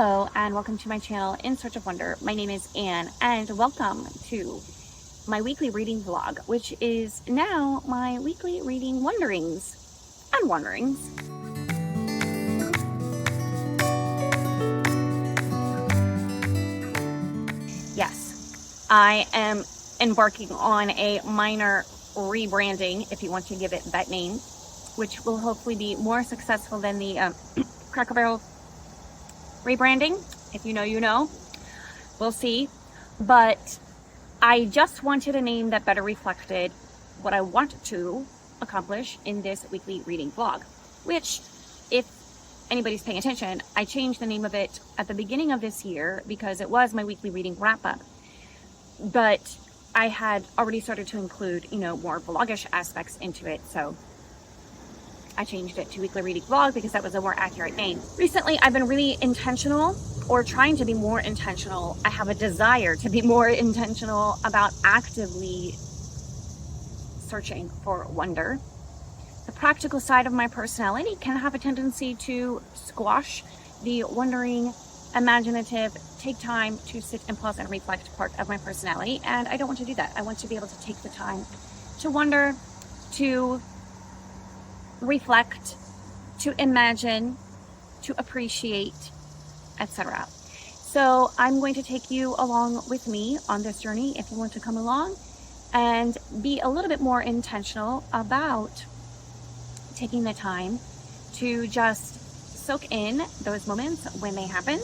Hello and welcome to my channel In Search of Wonder. My name is Anne and welcome to my weekly reading vlog, which is now my weekly reading wonderings and wanderings. Yes, I am embarking on a minor rebranding, if you want to give it that name, which will hopefully be more successful than the Cracker Barrel rebranding. If you know, you know. We'll see. But I just wanted a name that better reflected what I want to accomplish in this weekly reading vlog, which, if anybody's paying attention, I changed the name of it at the beginning of this year because it was my weekly reading wrap-up. But I had already started to include, more vlogish aspects into it, so I changed it to weekly reading vlog because that was a more accurate name. Recently, I've been really intentional, or trying to be more intentional. I have a desire to be more intentional about actively searching for wonder. The practical side of my personality can have a tendency to squash the wondering, imaginative, take time to sit and pause and reflect part of my personality, and I don't want to do that. I want to be able to take the time to wonder, to reflect, to imagine, to appreciate, etc. So I'm going to take you along with me on this journey if you want to come along and be a little bit more intentional about taking the time to just soak in those moments when they happen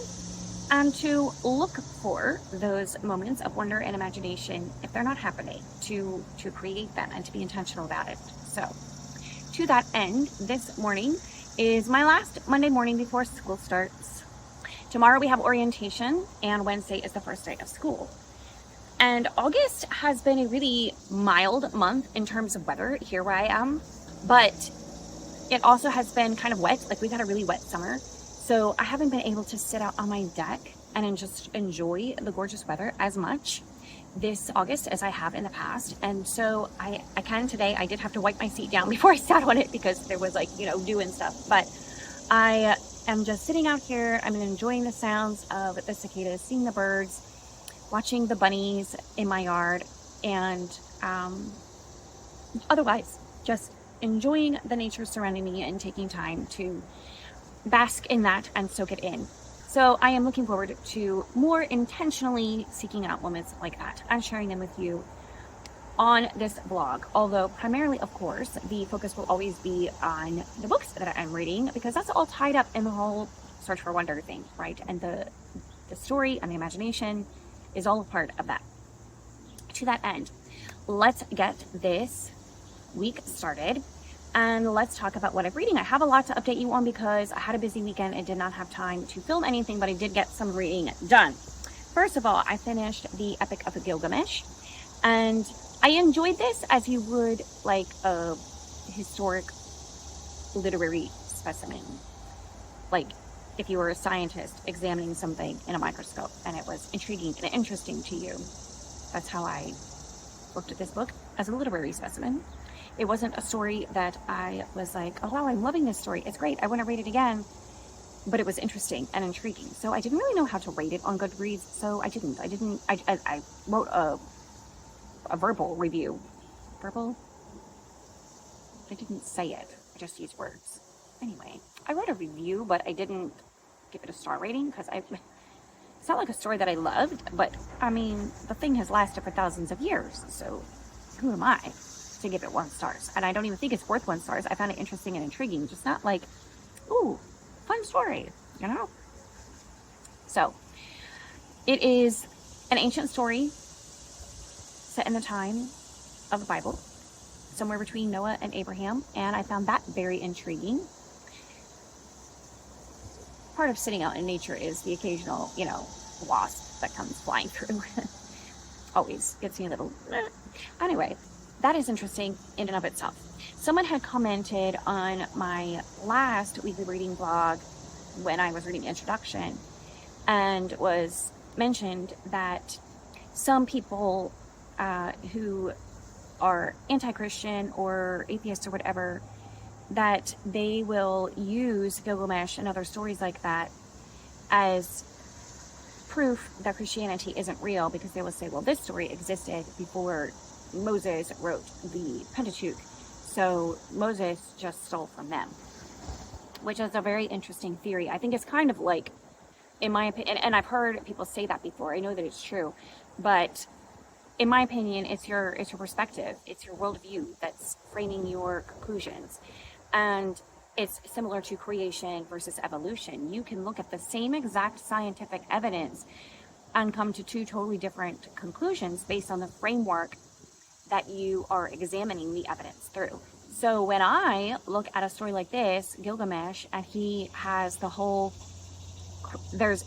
and to look for those moments of wonder and imagination if they're not happening, to create them and to be intentional about it. So to that end, this morning is my last Monday morning before school starts. Tomorrow we have orientation, and Wednesday is the first day of school. And August has been a really mild month in terms of weather here where I am, but it also has been kind of wet. Like, we've had a really wet summer, so I haven't been able to sit out on my deck and just enjoy the gorgeous weather as much this August as I have in the past. And so I can today. I did have to wipe my seat down before I sat on it because there was dew and stuff, but I am just sitting out here. I'm enjoying the sounds of the cicadas, seeing the birds, watching the bunnies in my yard, and otherwise just enjoying the nature surrounding me and taking time to bask in that and soak it in. So I am looking forward to more intentionally seeking out moments like that and sharing them with you on this vlog. Although primarily, of course, the focus will always be on the books that I'm reading, because that's all tied up in the whole search for wonder thing, right? And the story and the imagination is all a part of that. To that end, let's get this week started. And let's talk about what I'm reading. I have a lot to update you on because I had a busy weekend and did not have time to film anything, but I did get some reading done. First of all, I finished the Epic of Gilgamesh, and I enjoyed this as you would like a historic literary specimen. Like if you were a scientist examining something in a microscope and it was intriguing and interesting to you. That's how I looked at this book, as a literary specimen. It wasn't a story that I was like, oh wow, I'm loving this story, it's great, I want to read it again. But it was interesting and intriguing. So I didn't really know how to rate it on Goodreads, so I didn't. I wrote a verbal review. Verbal? I didn't say it, I just used words. Anyway, I wrote a review, but I didn't give it a star rating because it's not like a story that I loved, but I mean, the thing has lasted for thousands of years, so who am I to give it 1 star? And I don't even think it's worth 1 star. I found it interesting and intriguing, just not like, ooh, fun story, So it is an ancient story set in the time of the Bible, somewhere between Noah and Abraham, and I found that very intriguing. Part of sitting out in nature is the occasional, wasp that comes flying through. Always gets me a little, anyway. That is interesting in and of itself. Someone had commented on my last weekly reading vlog when I was reading the introduction, and was mentioned that some people who are anti-Christian or atheists or whatever, that they will use Gilgamesh and other stories like that as proof that Christianity isn't real, because they will say, well, this story existed before Moses wrote the Pentateuch, so Moses just stole from them, which is a very interesting theory. I think it's kind of like, in my opinion, and I've heard people say that before, I know that it's true, but in my opinion, it's your perspective, it's your worldview that's framing your conclusions. And it's similar to creation versus evolution. You can look at the same exact scientific evidence and come to two totally different conclusions based on the framework that you are examining the evidence through. So when I look at a story like this, Gilgamesh, and he has the whole,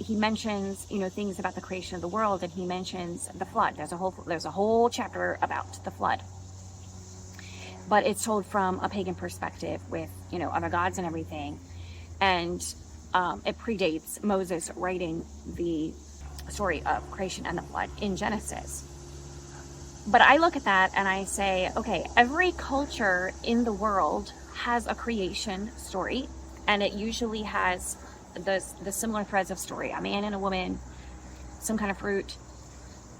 he mentions, things about the creation of the world, and he mentions the flood. There's a whole chapter about the flood. But it's told from a pagan perspective with, other gods and everything. And it predates Moses writing the story of creation and the flood in Genesis. But I look at that and I say, okay, every culture in the world has a creation story, and it usually has the similar threads of story: a man and a woman, some kind of fruit,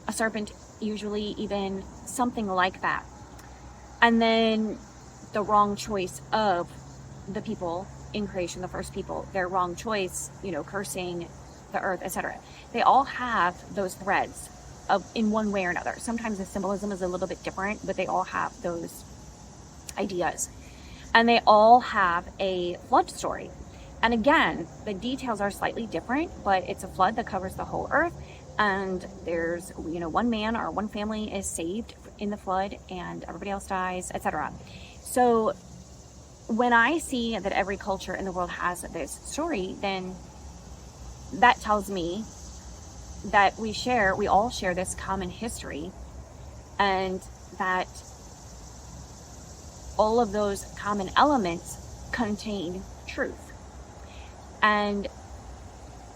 a serpent, usually even something like that. And then the wrong choice of the people in creation, the first people, their wrong choice, cursing the earth, etc. They all have those threads in one way or another. Sometimes the symbolism is a little bit different, but they all have those ideas. And they all have a flood story. And again, the details are slightly different, but it's a flood that covers the whole earth. And there's, one man or one family is saved in the flood and everybody else dies, etc. So when I see that every culture in the world has this story, then that tells me that we all share this common history, and that all of those common elements contain truth. And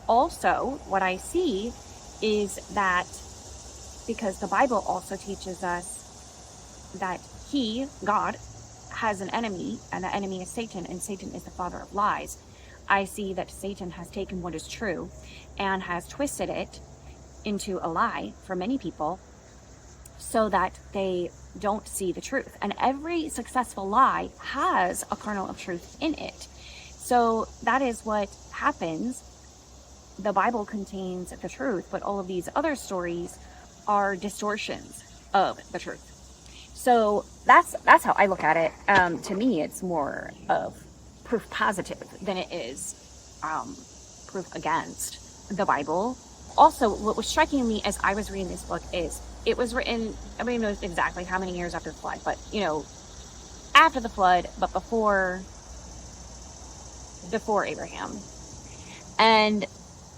also what I see is that, because the Bible also teaches us that God, has an enemy, and the enemy is Satan, and Satan is the father of lies. I see that Satan has taken what is true and has twisted it into a lie for many people so that they don't see the truth. And every successful lie has a kernel of truth in it. So that is what happens. The Bible contains the truth, but all of these other stories are distortions of the truth. So that's how I look at it. To me, it's more of proof positive than it is proof against the Bible. Also, what was striking me as I was reading this book is it was written, nobody knows exactly how many years after the flood, but after the flood, but before Abraham. And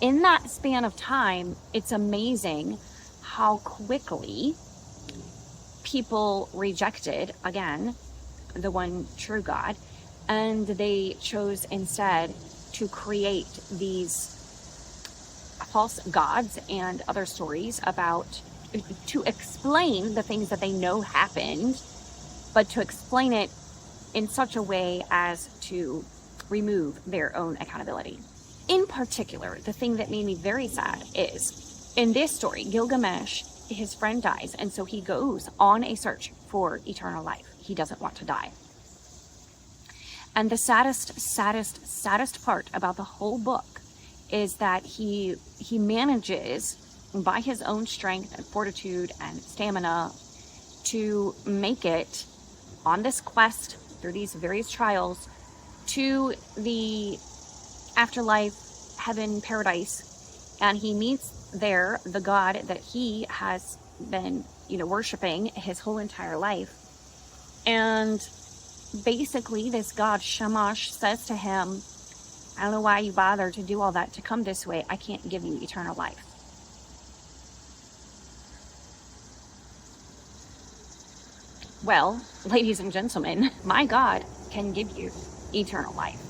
in that span of time, it's amazing how quickly people rejected, again, the one true God, and they chose instead to create these false gods and other stories to explain the things that they know happened, but to explain it in such a way as to remove their own accountability. In particular, the thing that made me very sad is, in this story, Gilgamesh, his friend dies, and so he goes on a search for eternal life. He doesn't want to die. And the saddest part about the whole book is that he manages, by his own strength and fortitude and stamina, to make it on this quest through these various trials to the afterlife, heaven, paradise, and he meets there the God that he has been, worshiping his whole entire life. And basically this God, Shamash, says to him, I don't know why you bother to do all that to come this way. I can't give you eternal life. Well, ladies and gentlemen, my God can give you eternal life.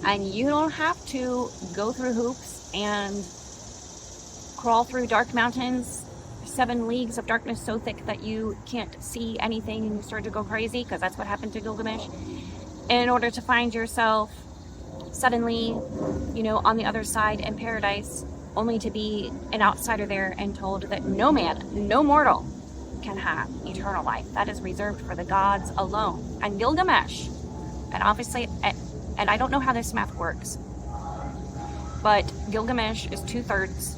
And you don't have to go through hoops and crawl through dark mountains, 7 leagues of darkness so thick that you can't see anything and you start to go crazy, because that's what happened to Gilgamesh, in order to find yourself suddenly, on the other side in paradise, only to be an outsider there and told that no man, no mortal can have eternal life. That is reserved for the gods alone. And Gilgamesh, and obviously, and I don't know how this math works, but Gilgamesh is 2/3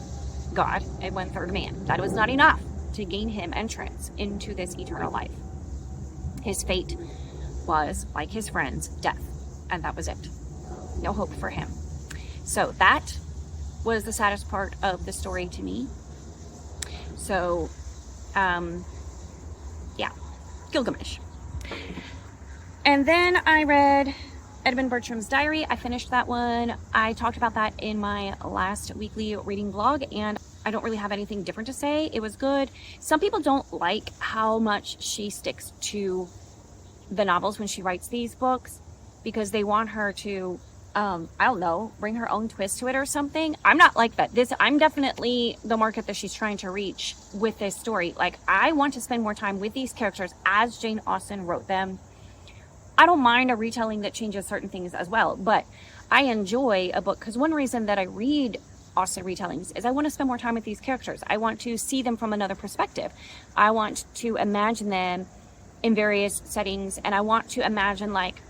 God and 1/3 man. That was not enough to gain him entrance into this eternal life. His fate was, like his friends, death. And that was it. No hope for him. So that was the saddest part of the story to me. So, yeah, Gilgamesh. And then I read Edmund Bertram's diary. I finished that one. I talked about that in my last weekly reading vlog, and I don't really have anything different to say. It was good. Some people don't like how much she sticks to the novels when she writes these books, because they want her to, I don't know, bring her own twist to it or something. I'm not like that. I'm definitely the market that she's trying to reach with this story. Like, I want to spend more time with these characters as Jane Austen wrote them. I don't mind a retelling that changes certain things as well, but I enjoy a book, because one reason that I read Austen retellings is I want to spend more time with these characters. I want to see them from another perspective. I want to imagine them in various settings, and I want to imagine, like,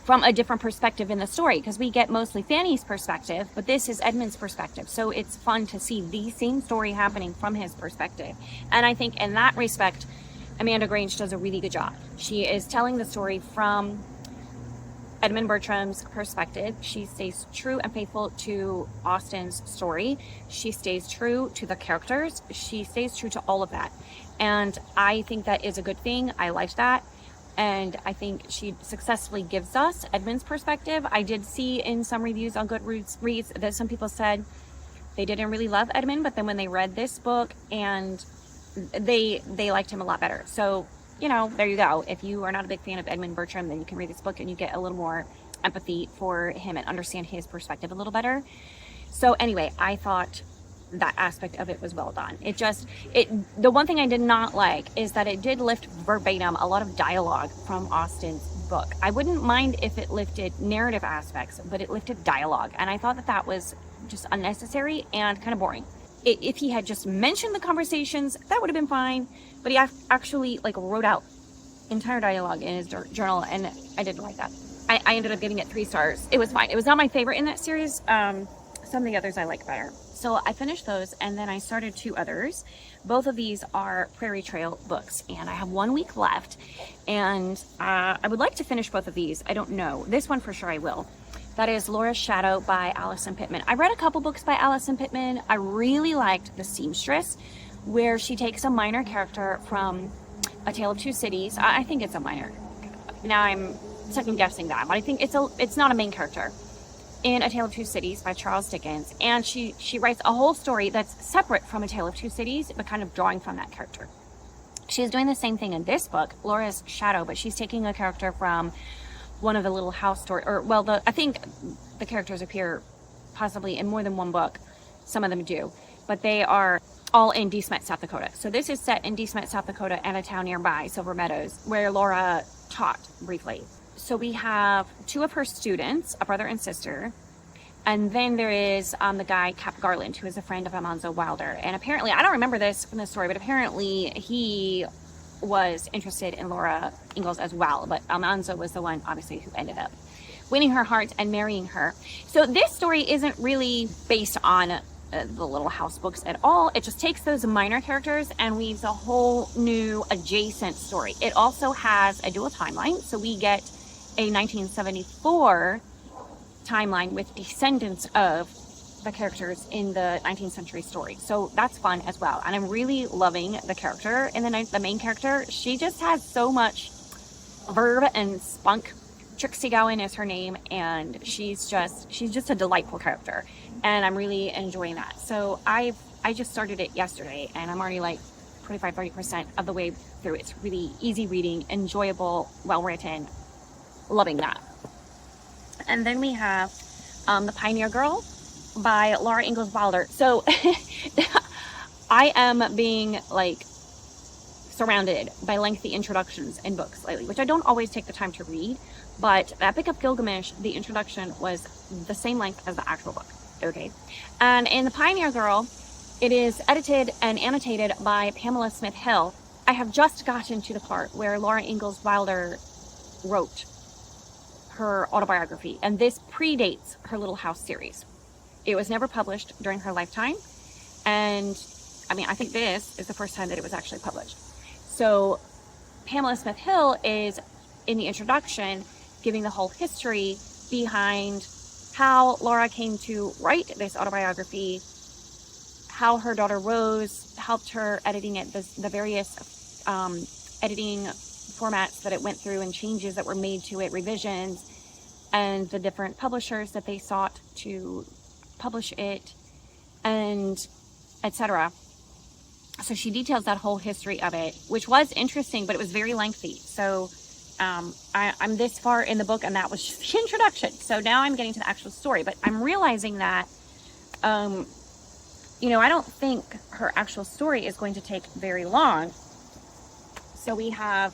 from a different perspective in the story, because we get mostly Fanny's perspective, but this is Edmund's perspective. So it's fun to see the same story happening from his perspective. And I think in that respect, Amanda Grange does a really good job. She is telling the story from Edmund Bertram's perspective. She stays true and faithful to Austen's story. She stays true to the characters. She stays true to all of that. And I think that is a good thing. I liked that. And I think she successfully gives us Edmund's perspective. I did see in some reviews on Goodreads that some people said they didn't really love Edmund, but then when they read this book, and they liked him a lot better. So, there you go. If you are not a big fan of Edmund Bertram, then you can read this book and you get a little more empathy for him and understand his perspective a little better. So anyway, I thought that aspect of it was well done. The one thing I did not like is that it did lift verbatim a lot of dialogue from Austen's book. I wouldn't mind if it lifted narrative aspects, but it lifted dialogue. And I thought that was just unnecessary and kind of boring. If he had just mentioned the conversations, that would have been fine. But he actually wrote out entire dialogue in his journal, and I didn't like that. I ended up giving it 3 stars. It was fine. It was not my favorite in that series. Some of the others I like better. So I finished those, and then I started 2 others. Both of these are Prairie Trail books, and I have 1 week left. And I would like to finish both of these. I don't know. This one for sure I will. That is Laura's Shadow by Allison Pittman. I read a couple books by Allison Pittman. I really liked The Seamstress, where she takes a minor character from A Tale of Two Cities. I think it's a minor. Now I'm second guessing that, but I think it's not a main character in A Tale of Two Cities by Charles Dickens. And she writes a whole story that's separate from A Tale of Two Cities, but kind of drawing from that character. She's doing the same thing in this book, Laura's Shadow, but she's taking a character from one of the Little House story, I think the characters appear possibly in more than one book. Some of them do, but they are all in De Smet, South Dakota. So this is set in De Smet, South Dakota, and a town nearby, Silver Meadows, where Laura taught briefly. So we have 2 of her students, a brother and sister, and then there is the guy Cap Garland, who is a friend of Almanzo Wilder. And apparently, I don't remember this from the story, but apparently he was interested in Laura Ingalls as well, but Almanzo was the one, obviously, who ended up winning her heart and marrying her. So this story isn't really based on the Little House books at all. It just takes those minor characters and weaves a whole new adjacent story. It also has a dual timeline, so we get a 1974 timeline with descendants of the characters in the 19th century story. So that's fun as well. And I'm really loving the character in the main character. She just has so much verve and spunk. Trixie Gowan is her name, and she's just a delightful character, and I'm really enjoying that. So I just started it yesterday, and I'm already 25-30% of the way through. It's really easy reading, enjoyable, well written, loving that. And then we have The Pioneer Girl by Laura Ingalls Wilder. So I am being surrounded by lengthy introductions in books lately, which I don't always take the time to read, But the Epic of Gilgamesh, the introduction was the same length as the actual book. Okay. And in The Pioneer Girl, it is edited and annotated by Pamela Smith Hill. I have just gotten to the part where Laura Ingalls Wilder wrote her autobiography, and this predates her Little House series. It was never published during her lifetime, and I mean, I think this is the first time that it was actually published. So Pamela Smith Hill is in the introduction giving the whole history behind how Laura came to write this autobiography, how her daughter Rose helped her editing it, the various editing formats that it went through and changes that were made to it, revisions, and the different publishers that they sought to publish it, and etc. So she details that whole history of it, which was interesting, but it was very lengthy. So I'm this far in the book, and that was just the introduction. So now I'm getting to the actual story, but I'm realizing that you know, I don't think her actual story is going to take very long. So we have,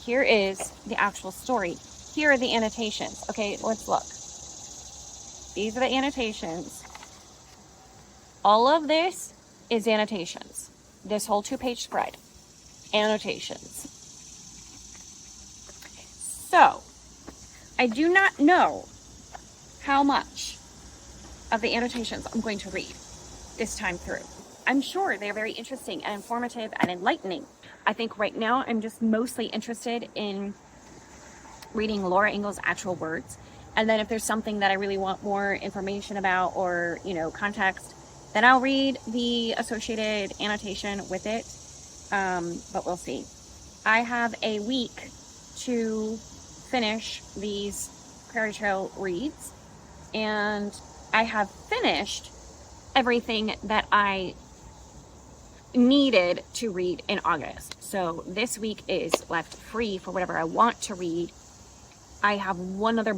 here is the actual story. Here are the annotations. Okay, let's look. These are the annotations. All of this is annotations. This whole 2-page spread. Annotations. So, I do not know how much of the annotations I'm going to read this time through. I'm sure they're very interesting and informative and enlightening. I think right now I'm just mostly interested in reading Laura Ingalls' actual words. And then if there's something that I really want more information about or, you know, context, then I'll read the associated annotation with it. But we'll see. I have a week to finish these Prairie Trail reads, and I have finished everything that I needed to read in August. So this week is left free for whatever I want to read. I have one other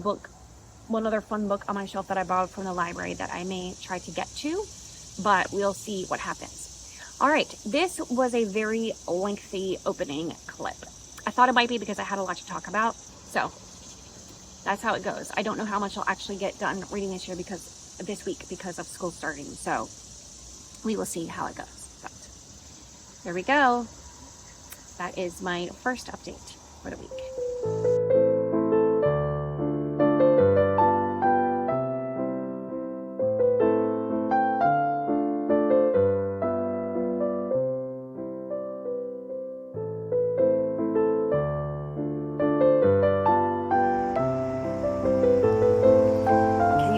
fun book on my shelf that I borrowed from the library that I may try to get to, but we'll see what happens. All right, this was a very lengthy opening clip. I thought it might be because I had a lot to talk about, so that's how it goes. I don't know how much I'll actually get done reading this year this week because of school starting, so we will see how it goes. But there we go. That is my first update for the week.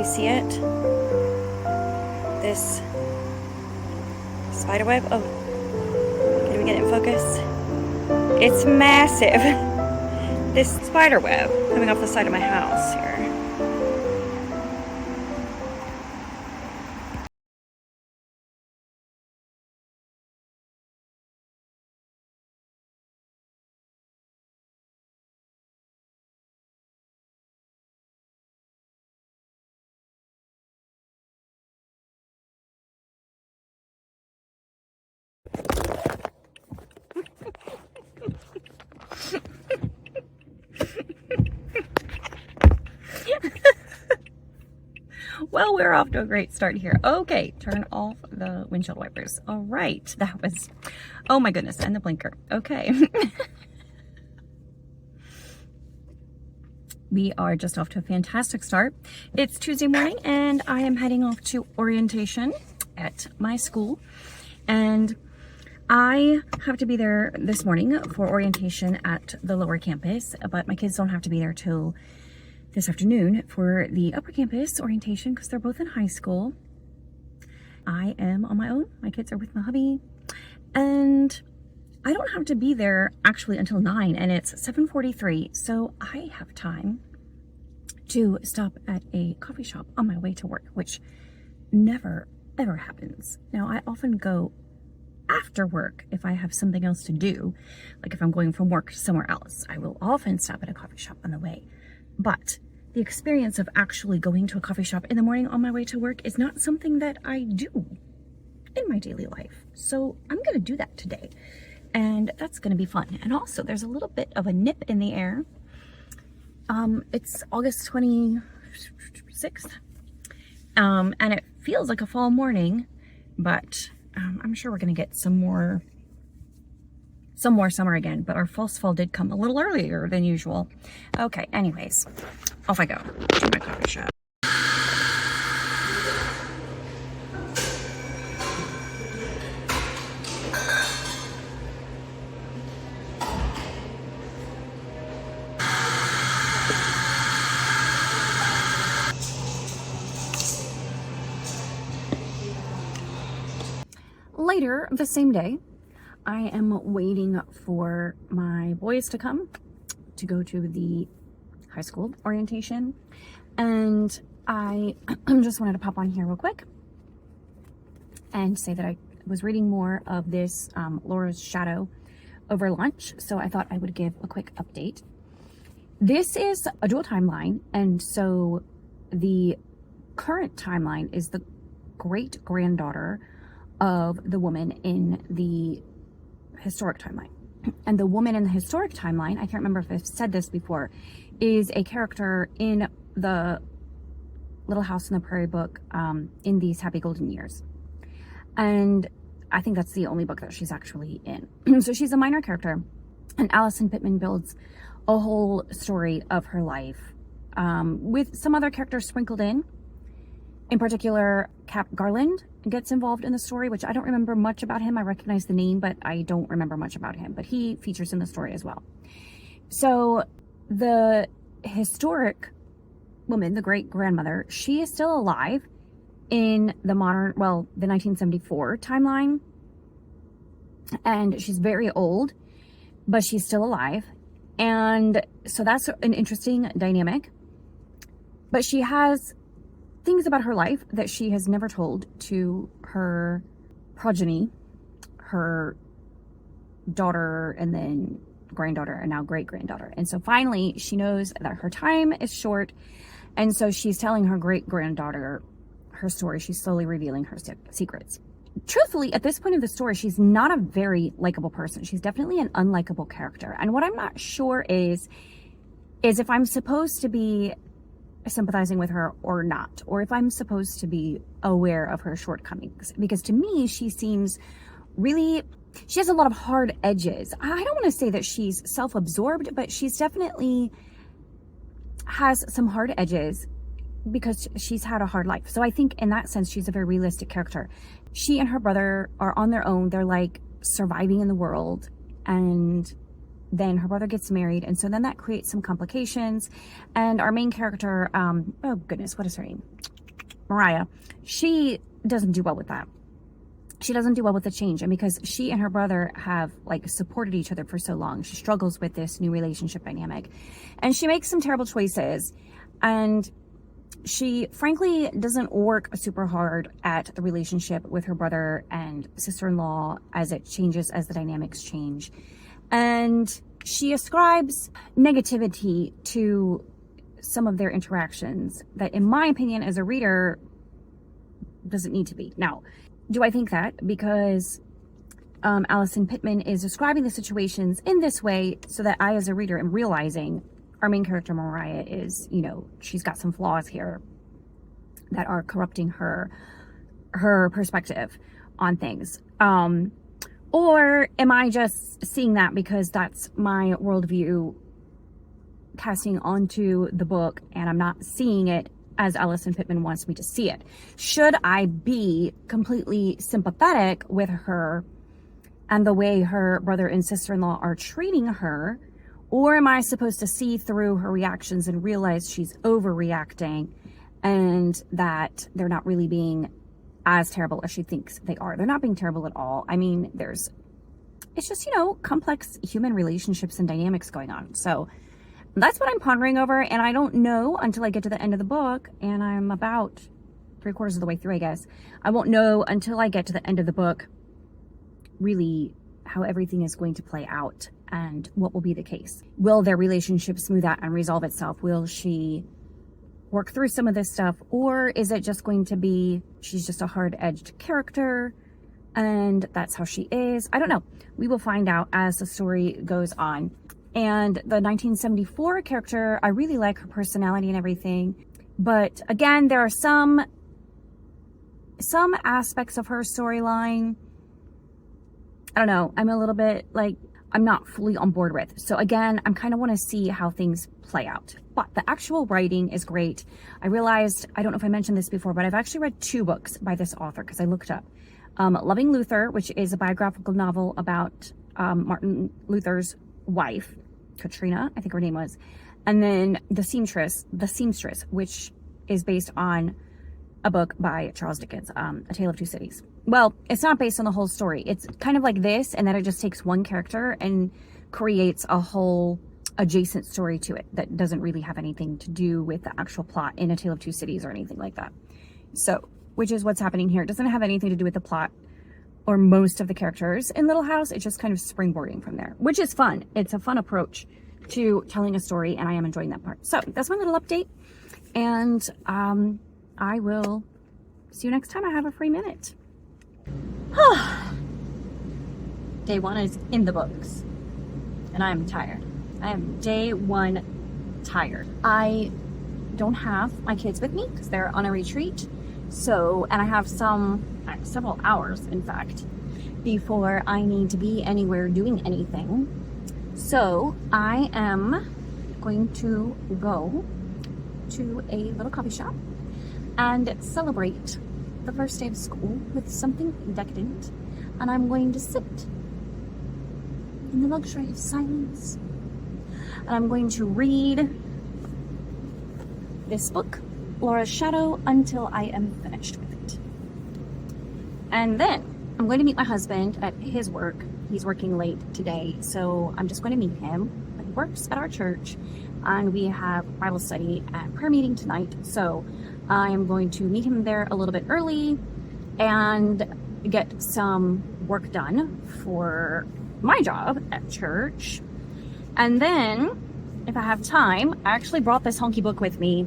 See it? This spider web. Oh, can we get it in focus? It's massive. This spider web coming off the side of my house here. Well, we're off to a great start here. Okay, turn off the windshield wipers. All right, that was, oh my goodness, and the blinker. Okay. We are just off to a fantastic start. It's Tuesday morning, and I am heading off to orientation at my school. And I have to be there this morning for orientation at the lower campus, but my kids don't have to be there till this afternoon for the upper campus orientation because they're both in high school. I am on my own. My kids are with my hubby, and I don't have to be there actually until 9, and it's 7:43, so I have time to stop at a coffee shop on my way to work, which never ever happens. Now, I often go after work if I have something else to do, like if I'm going from work somewhere else. I will often stop at a coffee shop on the way. But the experience of actually going to a coffee shop in the morning on my way to work is not something that I do in my daily life. So I'm going to do that today, and that's going to be fun. And also, there's a little bit of a nip in the air It's August 26th, and it feels like a fall morning, but I'm sure we're gonna get some more summer again, but our false fall did come a little earlier than usual. Okay, anyways, off I go to my coffee shop. Later the same day, I am waiting for my boys to come to go to the high school orientation, and I just wanted to pop on here real quick and say that I was reading more of this Laura's Shadow over lunch, so I thought I would give a quick update. This is a dual timeline, and so the current timeline is the great granddaughter of the woman in the historic timeline. And the woman in the historic timeline, I can't remember if I've said this before, is a character in the Little House on the Prairie book, in These Happy Golden Years. And I think that's the only book that she's actually in. So she's a minor character, and Alison Pittman builds a whole story of her life, with some other characters sprinkled in. In particular, Cap Garland gets involved in the story, which I don't remember much about him. I recognize the name, but I don't remember much about him. But he features in the story as well. So the historic woman, the great grandmother, she is still alive in the modern, well, the 1974 timeline. And she's very old, but she's still alive. And so that's an interesting dynamic. But she has things about her life that she has never told to her progeny, her daughter, and then granddaughter, and now great-granddaughter. And so finally she knows that her time is short, and so she's telling her great-granddaughter her story. She's slowly revealing her secrets. Truthfully, at this point of the story, she's not a very likable person. She's definitely an unlikable character. And what I'm not sure is if I'm supposed to be sympathizing with her or not, or if I'm supposed to be aware of her shortcomings, because to me she seems really, she has a lot of hard edges. I don't want to say that she's self-absorbed, but she's definitely has some hard edges because she's had a hard life. So I think in that sense she's a very realistic character. She and her brother are on their own. They're like surviving in the world, and then her brother gets married, and so then that creates some complications. And our main character, oh goodness, what is her name? Mariah. She doesn't do well with that. She doesn't do well with the change, and because she and her brother have like supported each other for so long, she struggles with this new relationship dynamic, and she makes some terrible choices, and she frankly doesn't work super hard at the relationship with her brother and sister-in-law as it changes, as the dynamics change. And she ascribes negativity to some of their interactions that, in my opinion, as a reader, doesn't need to be. Now, do I think that because Alison Pittman is describing the situations in this way so that I, as a reader, am realizing our main character, Mariah, is, you know, she's got some flaws here that are corrupting her perspective on things. Or am I just seeing that because that's my worldview casting onto the book, and I'm not seeing it as Alison Pittman wants me to see it? Should I be completely sympathetic with her and the way her brother and sister-in-law are treating her? Or am I supposed to see through her reactions and realize she's overreacting and that they're not really being as terrible as she thinks they are? They're not being terrible at all. I mean, it's just, you know, complex human relationships and dynamics going on. So that's what I'm pondering over, and I don't know until I get to the end of the book, and I'm about 3/4 of the way through, I guess. I won't know until I get to the end of the book really how everything is going to play out and what will be the case. Will their relationship smooth out and resolve itself? Will she work through some of this stuff? Or is it just going to be, she's just a hard-edged character and that's how she is? I don't know. We will find out as the story goes on. And the 1974 character, I really like her personality and everything. But again, there are some aspects of her storyline, I don't know, I'm a little bit like, I'm not fully on board with. So again, I'm kind of want to see how things play out. But the actual writing is great. I realized, I don't know if I mentioned this before, but I've actually read 2 books by this author because I looked up. Loving Luther, which is a biographical novel about Martin Luther's wife, Katrina, I think her name was. And then The Seamstress, which is based on a book by Charles Dickens, A Tale of Two Cities. Well, it's not based on the whole story. It's kind of like this, and then it just takes one character and creates a whole adjacent story to it that doesn't really have anything to do with the actual plot in A Tale of Two Cities or anything like that. So, which is what's happening here. It doesn't have anything to do with the plot or most of the characters in Little House. It's just kind of springboarding from there, which is fun. It's a fun approach to telling a story, and I am enjoying that part. So that's my little update, and I will see you next time I have a free minute. Day 1 is in the books, and I'm tired. I am day 1 tired. I don't have my kids with me because they're on a retreat. So, and I have several hours, in fact, before I need to be anywhere doing anything. So I am going to go to a little coffee shop and celebrate the first day of school with something decadent. And I'm going to sit in the luxury of silence. And I'm going to read this book, Laura's Shadow, until I am finished with it. And then I'm going to meet my husband at his work. He's working late today, so I'm just going to meet him. He works at our church, and we have Bible study and prayer meeting tonight. So I'm going to meet him there a little bit early and get some work done for my job at church. And then, if I have time, I actually brought this honky book with me.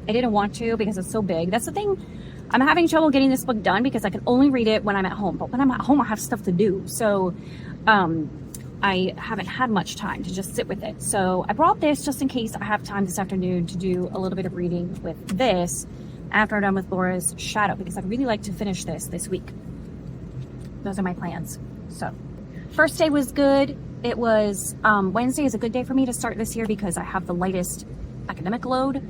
I didn't want to because it's so big. That's the thing. I'm having trouble getting this book done because I can only read it when I'm at home. But when I'm at home, I have stuff to do. So I haven't had much time to just sit with it. So I brought this just in case I have time this afternoon to do a little bit of reading with this after I'm done with Laura's Shadow, because I'd really like to finish this week. Those are my plans. So first day was good. It was, Wednesday is a good day for me to start this year because I have the lightest academic load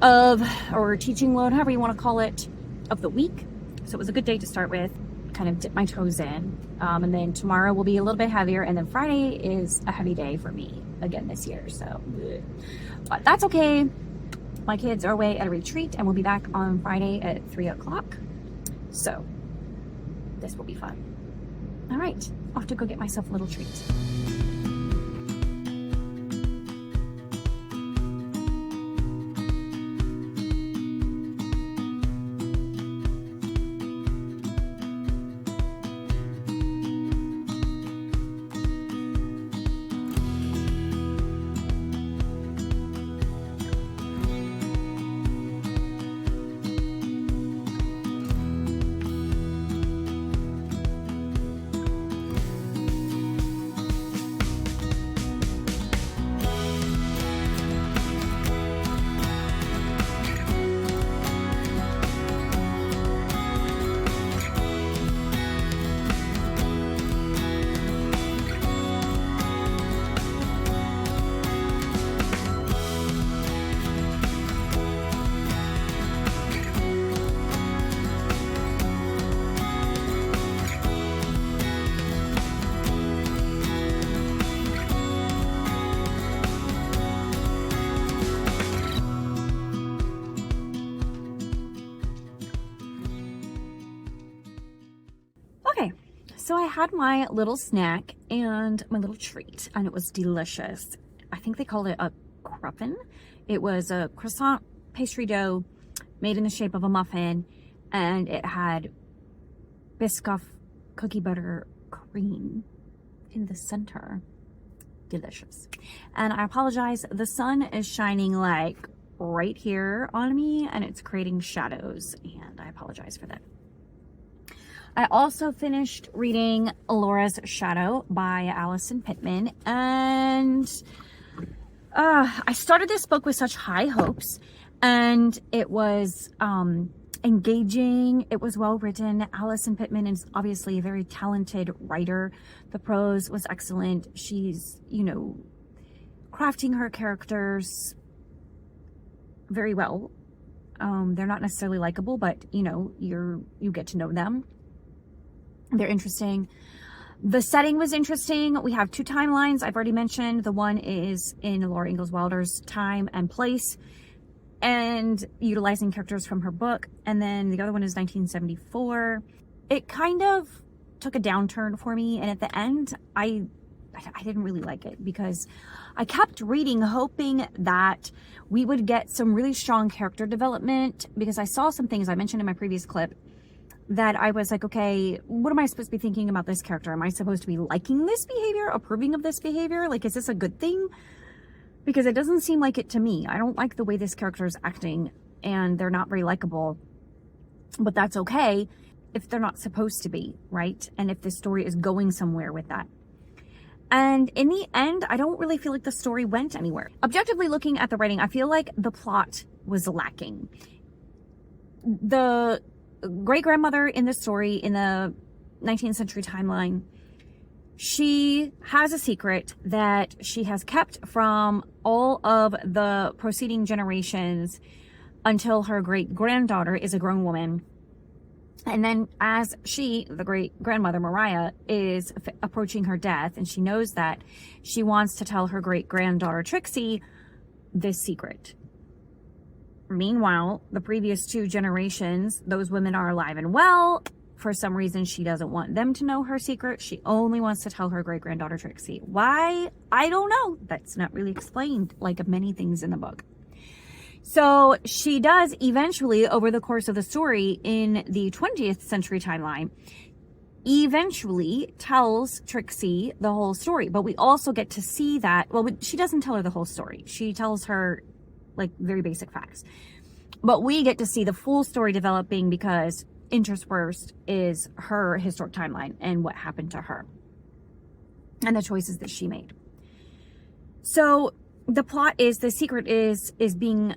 or teaching load, however you want to call it, of the week. So it was a good day to start with, kind of dip my toes in. And then tomorrow will be a little bit heavier. And then Friday is a heavy day for me again this year. So, but that's okay. My kids are away at a retreat and we'll be back on Friday at 3 o'clock. So this will be fun. All right, off to go get myself a little treat. So I had my little snack and my little treat, and it was delicious. I think they called it a Cruffin. It was a croissant pastry dough made in the shape of a muffin, and it had Biscoff cookie butter cream in the center. Delicious. And I apologize, the sun is shining like right here on me, and it's creating shadows, and I apologize for that. I also finished reading Laura's Shadow by Allison Pittman, and I started this book with such high hopes, and it was engaging. It was well written. Allison Pittman is obviously a very talented writer. The prose was excellent. She's, crafting her characters very well. They're not necessarily likable, but you get to know them. They're interesting. The setting was interesting. We have 2 timelines I've already mentioned. The one is in Laura Ingalls Wilder's time and place, and utilizing characters from her book. And then the other one is 1974. It kind of took a downturn for me, and at the end, I didn't really like it, because I kept reading hoping that we would get some really strong character development, because I saw some things I mentioned in my previous clip that I was like, okay, what am I supposed to be thinking about this character? Am I supposed to be liking this behavior, approving of this behavior? Like, is this a good thing? Because it doesn't seem like it to me. I don't like the way this character is acting, and they're not very likable. But that's okay if they're not supposed to be, right? And if the story is going somewhere with that. And in the end, I don't really feel like the story went anywhere. Objectively looking at the writing, I feel like the plot was lacking. The great-grandmother in the story, in the 19th century timeline, she has a secret that she has kept from all of the preceding generations until her great-granddaughter is a grown woman. And then as she, the great-grandmother Mariah, is approaching her death, and she knows that, she wants to tell her great-granddaughter Trixie this secret. Meanwhile, the previous 2 generations, those women are alive and well. For some reason, she doesn't want them to know her secret. She only wants to tell her great-granddaughter Trixie. Why? I don't know. That's not really explained, like many things in the book. So she does eventually, over the course of the story in the 20th century timeline, eventually tells Trixie the whole story. But we also get to see that, well, she doesn't tell her the whole story. She tells her, like, very basic facts. But we get to see the full story developing, because interspersed is her historic timeline and what happened to her and the choices that she made. So the plot is, the secret is being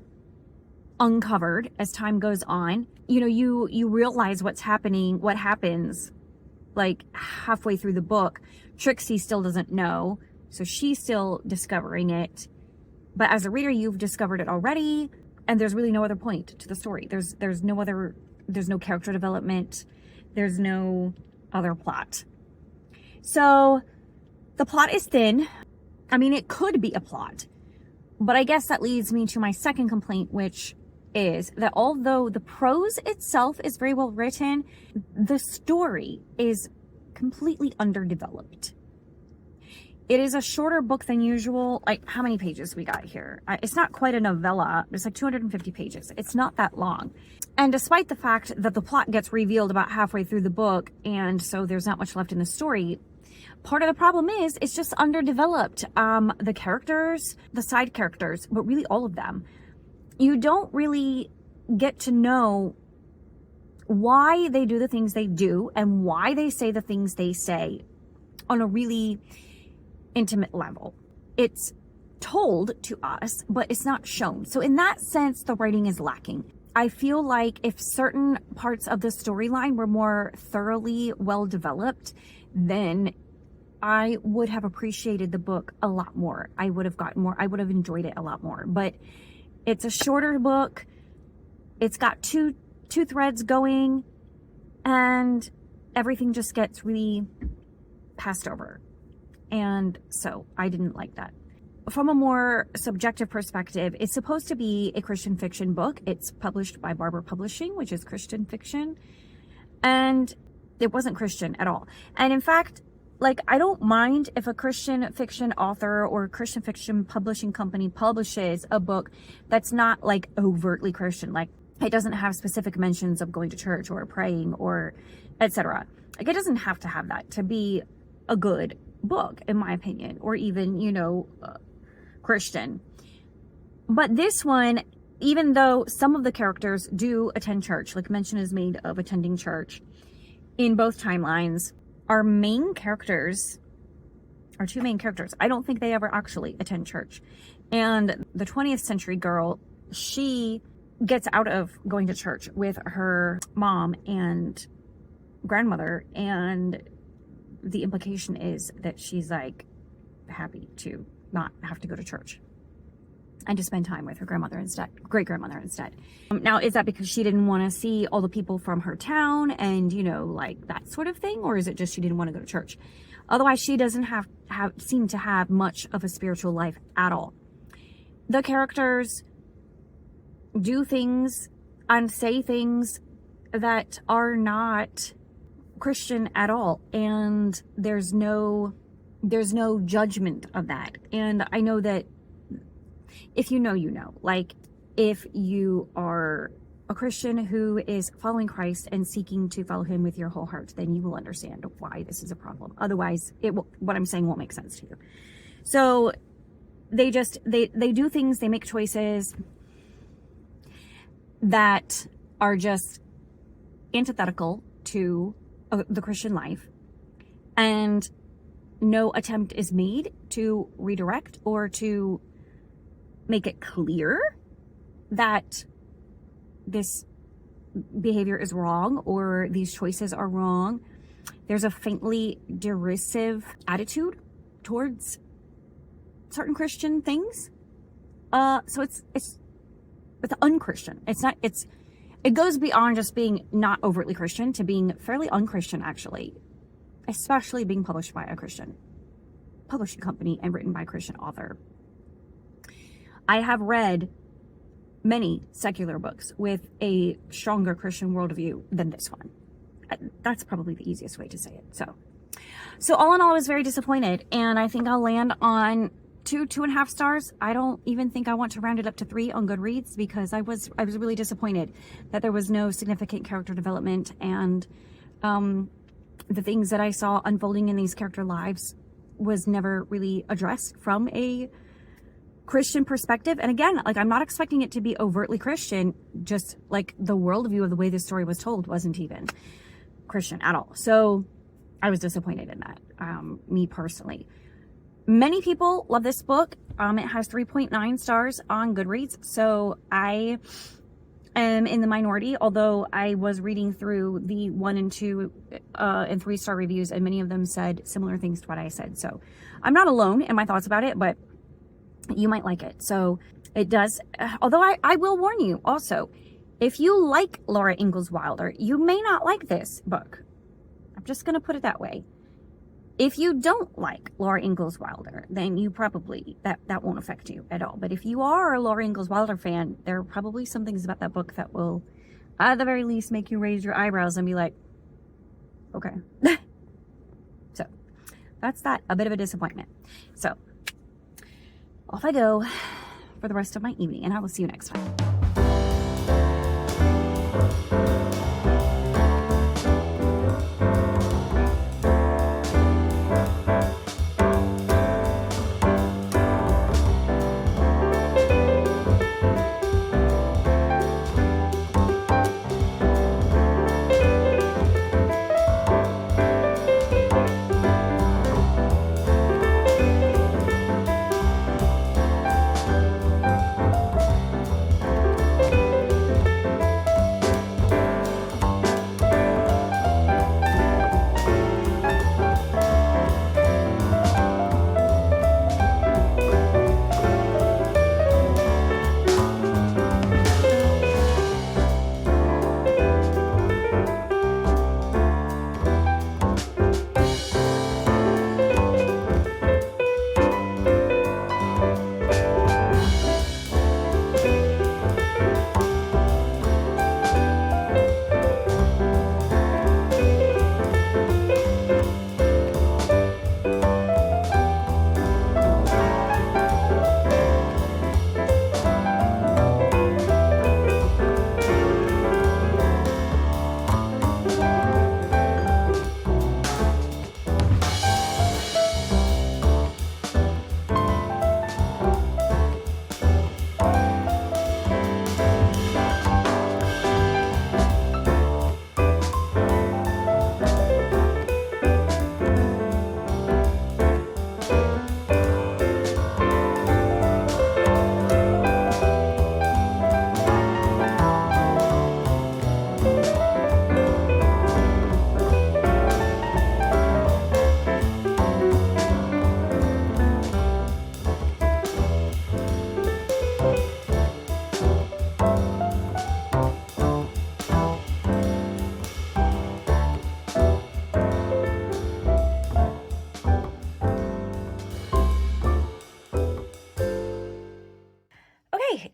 uncovered as time goes on. You realize what happens like halfway through the book. Trixie still doesn't know, so she's still discovering it. But as a reader, you've discovered it already, and there's really no other point to the story. There's no character development. There's no other plot. So the plot is thin. I mean, it could be a plot, but I guess that leads me to my second complaint, which is that although the prose itself is very well written, the story is completely underdeveloped. It is a shorter book than usual. Like, how many pages we got here? It's not quite a novella. It's like 250 pages. It's not that long. And despite the fact that the plot gets revealed about halfway through the book, and so there's not much left in the story, part of the problem is it's just underdeveloped. The characters, the side characters, but really all of them, you don't really get to know why they do the things they do and why they say the things they say on a really intimate level. It's told to us, but it's not shown. So in that sense, the writing is lacking. I feel like if certain parts of the storyline were more thoroughly well developed, then I would have appreciated the book a lot more. I would have gotten more. I would have enjoyed it a lot more. But it's a shorter book. It's got two threads going, and everything just gets really passed over. And so I didn't like that. From a more subjective perspective, it's supposed to be a Christian fiction book. It's published by Barber Publishing, which is Christian fiction. And it wasn't Christian at all. And in fact, like, I don't mind if a Christian fiction author or Christian fiction publishing company publishes a book that's not like overtly Christian. Like, it doesn't have specific mentions of going to church or praying or etc. Like, it doesn't have to have that to be a good book, in my opinion, or even, Christian. But this one, even though some of the characters do attend church, like mention is made of attending church, in both timelines, our main characters, our two main characters, I don't think they ever actually attend church. And the 20th century girl, she gets out of going to church with her mom and grandmother, and the implication is that she's like happy to not have to go to church and to spend time with her grandmother instead, great grandmother instead. Now, is that because she didn't want to see all the people from her town and, you know, like that sort of thing? Or is it just she didn't want to go to church? Otherwise, she doesn't seem to have much of a spiritual life at all. The characters do things and say things that are not Christian at all. And there's no judgment of that. And I know that if you know, you know. Like, if you are a Christian who is following Christ and seeking to follow him with your whole heart, then you will understand why this is a problem. Otherwise, what I'm saying won't make sense to you. So they do things, they make choices that are just antithetical to the Christian life, and no attempt is made to redirect or to make it clear that this behavior is wrong or these choices are wrong. There's a faintly derisive attitude towards certain Christian things. So it's unchristian. It goes beyond just being not overtly Christian to being fairly unchristian, actually, especially being published by a Christian publishing company and written by a Christian author. I have read many secular books with a stronger Christian worldview than this one. That's probably the easiest way to say it. So all in all, I was very disappointed, and I think I'll land on 2.5 stars. I don't even think I want to round it up to 3 on Goodreads, because I was really disappointed that there was no significant character development, and the things that I saw unfolding in these character lives was never really addressed from a Christian perspective. And again, like, I'm not expecting it to be overtly Christian, just like the worldview of the way this story was told wasn't even Christian at all. So I was disappointed in that, me personally. Many people love this book. It has 3.9 stars on Goodreads, so I am in the minority, although I was reading through the 1 and 2 and 3 star reviews, and many of them said similar things to what I said. So I'm not alone in my thoughts about it, but you might like it. So it does, although I will warn you also, if you like Laura Ingalls Wilder, you may not like this book. I'm just going to put it that way. If you don't like Laura Ingalls Wilder, then you probably, that won't affect you at all. But if you are a Laura Ingalls Wilder fan, there are probably some things about that book that will, at the very least, make you raise your eyebrows and be like, okay. So that's that, a bit of a disappointment. So off I go for the rest of my evening, and I will see you next time.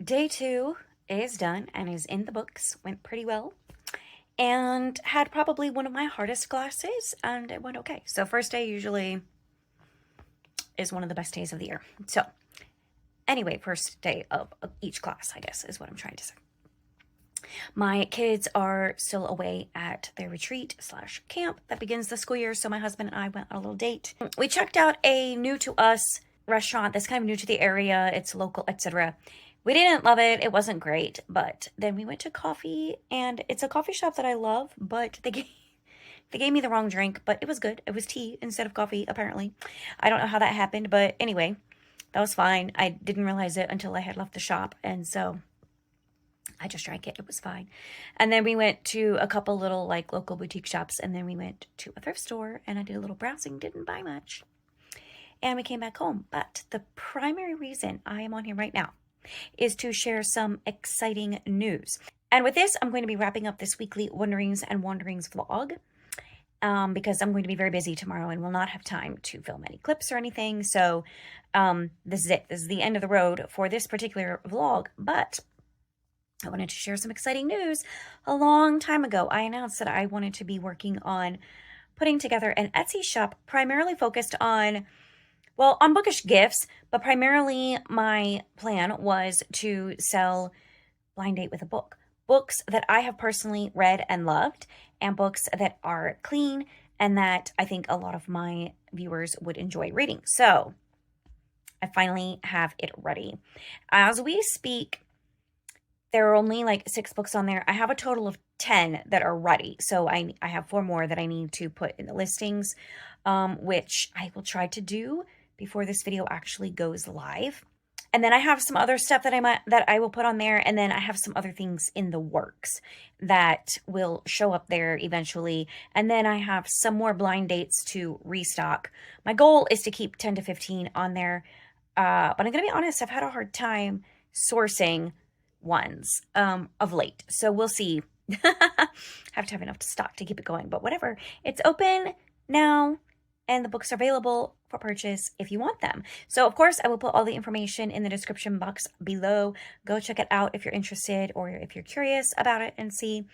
day 2 is done and is in the books. Went pretty well. And had probably one of my hardest classes, and it went okay. So first day usually is one of the best days of the year. So anyway, first day of each class, I guess, is what I'm trying to say. My kids are still away at their retreat / camp that begins the school year, so my husband and I went on a little date. We checked out a new to us restaurant that's kind of new to the area. It's local, etc. We didn't love it. It wasn't great, but then we went to coffee, and it's a coffee shop that I love, but they gave me the wrong drink, but it was good. It was tea instead of coffee, apparently. I don't know how that happened, but anyway, that was fine. I didn't realize it until I had left the shop, and so I just drank it. It was fine. And then we went to a couple little like local boutique shops, and then we went to a thrift store, and I did a little browsing, didn't buy much. And we came back home. But the primary reason I am on here right now is to share some exciting news. And with this, I'm going to be wrapping up this weekly Wonderings and Wanderings vlog because I'm going to be very busy tomorrow and will not have time to film any clips or anything. So this is it. This is the end of the road for this particular vlog. But I wanted to share some exciting news. A long time ago, I announced that I wanted to be working on putting together an Etsy shop primarily focused on, well, on bookish gifts, but primarily my plan was to sell Blind Date with a Book. Books that I have personally read and loved, and books that are clean and that I think a lot of my viewers would enjoy reading. So I finally have it ready. As we speak, there are only like 6 books on there. I have a total of 10 that are ready. So I have 4 more that I need to put in the listings, which I will try to do before this video actually goes live. And then I have some other stuff that I will put on there. And then I have some other things in the works that will show up there eventually. And then I have some more blind dates to restock. My goal is to keep 10 to 15 on there. But I'm going to be honest, I've had a hard time sourcing ones of late. So we'll see. Have to have enough stock to keep it going, but whatever. It's open now, and the books are available for purchase if you want them. So of course, I will put all the information in the description box below. Go check it out if you're interested or if you're curious about it and see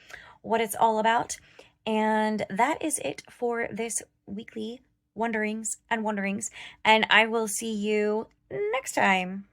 what it's all about. And that is it for this weekly Wonderings and Wanderings. And I will see you next time.